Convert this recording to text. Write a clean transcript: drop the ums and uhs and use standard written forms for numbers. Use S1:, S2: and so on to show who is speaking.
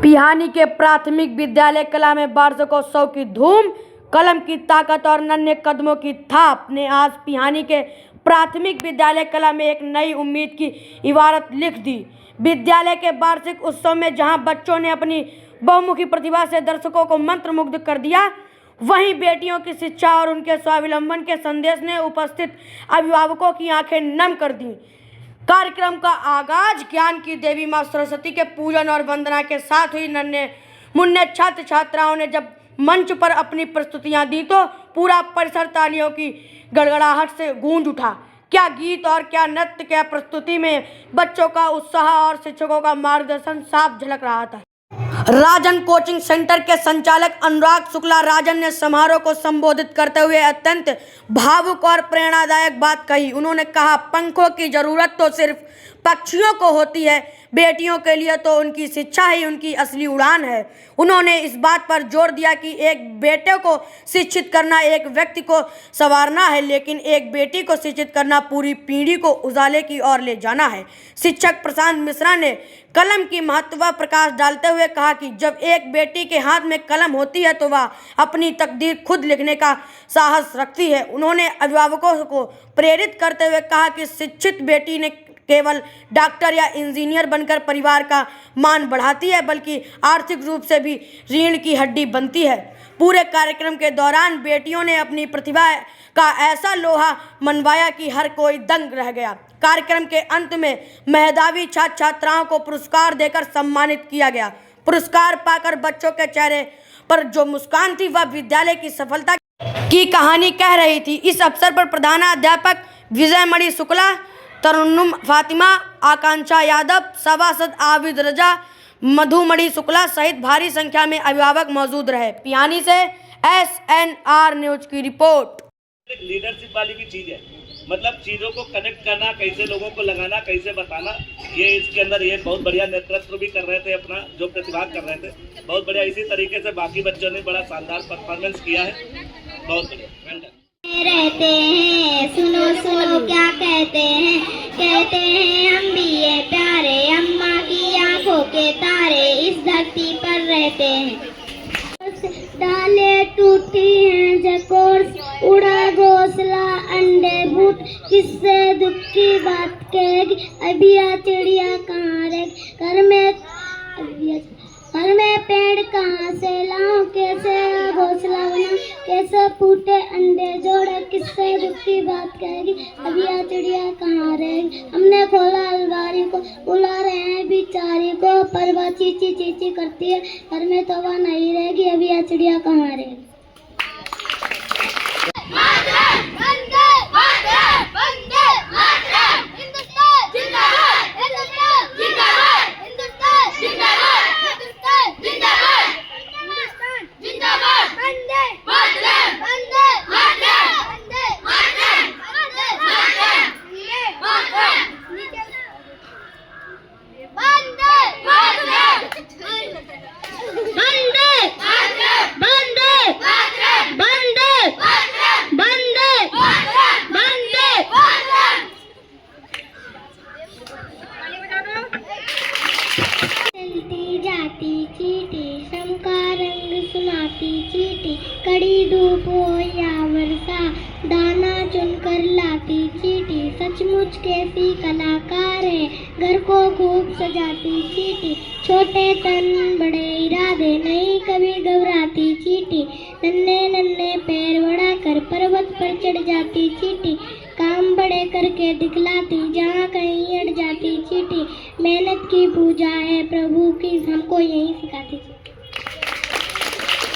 S1: पिहानी के प्राथमिक विद्यालय कला में वार्षिकोत्सव की धूम, कलम की ताकत और नन्हे कदमों की थाप ने आज पिहानी के प्राथमिक विद्यालय कला में एक नई उम्मीद की इबारत लिख दी। विद्यालय के वार्षिक उत्सव में जहां बच्चों ने अपनी बहुमुखी प्रतिभा से दर्शकों को मंत्रमुग्ध कर दिया, वहीं बेटियों की शिक्षा और उनके स्वावलंबन के संदेश ने उपस्थित अभिभावकों की आंखें नम कर दी। कार्यक्रम का आगाज ज्ञान की देवी मां सरस्वती के पूजन और वंदना के साथ हुई। नन्हे मुन्ने छात्र छात्राओं ने जब मंच पर अपनी प्रस्तुतियां दी तो पूरा परिसर तालियों की गड़गड़ाहट से गूंज उठा। क्या गीत और क्या नृत्य, क्या प्रस्तुति में बच्चों का उत्साह और शिक्षकों का मार्गदर्शन साफ झलक रहा था। राजन कोचिंग सेंटर के संचालक अनुराग शुक्ला राजन ने समारोह को संबोधित करते हुए अत्यंत भावुक और प्रेरणादायक बात कही। उन्होंने कहा, पंखों की जरूरत तो सिर्फ पक्षियों को होती है, बेटियों के लिए तो उनकी शिक्षा ही उनकी असली उड़ान है। उन्होंने इस बात पर जोर दिया कि एक बेटे को शिक्षित करना एक व्यक्ति को संवारना है, लेकिन एक बेटी को शिक्षित करना पूरी पीढ़ी को उजाले की ओर ले जाना है। शिक्षक प्रशांत मिश्रा ने कलम की महत्व पर प्रकाश डालते हुए कहा कि जब एक बेटी के हाथ में कलम होती है तो वह अपनी तकदीर खुद लिखने का साहस रखती है। उन्होंने अभिभावकों को प्रेरित करते हुए कहा कि शिक्षित बेटी ने केवल डॉक्टर या इंजीनियर बनकर परिवार का मान बढ़ाती है, बल्कि आर्थिक रूप से भी रीढ़ की हड्डी बनती है। पूरे कार्यक्रम के दौरान बेटियों ने अपनी प्रतिभा का ऐसा लोहा मनवाया कि हर कोई दंग रह गया। कार्यक्रम के अंत में मेधावी छात्र छात्राओं को पुरस्कार देकर सम्मानित किया गया। पुरस्कार पाकर बच्चों के चेहरे पर जो मुस्कान थी वह विद्यालय की सफलता की कहानी कह रही थी। इस अवसर पर प्रधानाध्यापक विजयमणि शुक्ला, तरन्नुम फातिमा, आकांक्षा यादव, सभासद आबिद रजा, मधुमणि शुक्ला सहित भारी संख्या में अभिभावक मौजूद रहे। पिहानी से SNR न्यूज की रिपोर्ट।
S2: लीडरशिप वाली भी चीज है, मतलब चीजों को कनेक्ट करना, कैसे लोगों को लगाना, कैसे बताना, ये इसके अंदर ये बहुत बढ़िया नेतृत्व भी कर रहे थे। अपना जो प्रतिभा कर रहे थे बहुत बढ़िया। इसी तरीके से बाकी बच्चों ने बड़ा शानदार परफॉर्मेंस किया है, बहुत बढ़िया।
S3: रहते हैं सुनो सुनो क्या कहते हैं हम भी ये प्यारे अम्मा की आंखों के तारे इस धरती पर रहते हैं। डाले टूटी हैं जकोर उड़ा घोंसला अंडे भूत, किससे दुख की बात कहेगी अभी आ चिड़िया कहाँ रह घर में पेड़ कहाँ से लाऊं, कैसे घोंसला बनाऊं, कैसे फूटे अंडे जोड़ा, किससे दुख की बात कहेगी अभी आ चिड़िया कहाँ रहेगी। हमने खोला अलमारी को, बुला रहे हैं बेचारी को, पर वह चीची चीची करती है, घर में तो वह नहीं रहेगी अभी आ चिड़िया कहाँ रहेगी। कड़ी धूप हो या वर्षा दाना चुनकर लाती चींटी, सचमुच कैसी कलाकार है घर को खूब सजाती चींटी। छोटे तन बड़े इरादे नहीं कभी घबराती चींटी, नन्हे नन्हे पैर बढ़ाकर पर्वत पर चढ़ जाती चींटी, काम बड़े करके दिखलाती जहाँ कहीं अड़ जाती चींटी। मेहनत की पूजा है प्रभु की हमको यही सिखाती।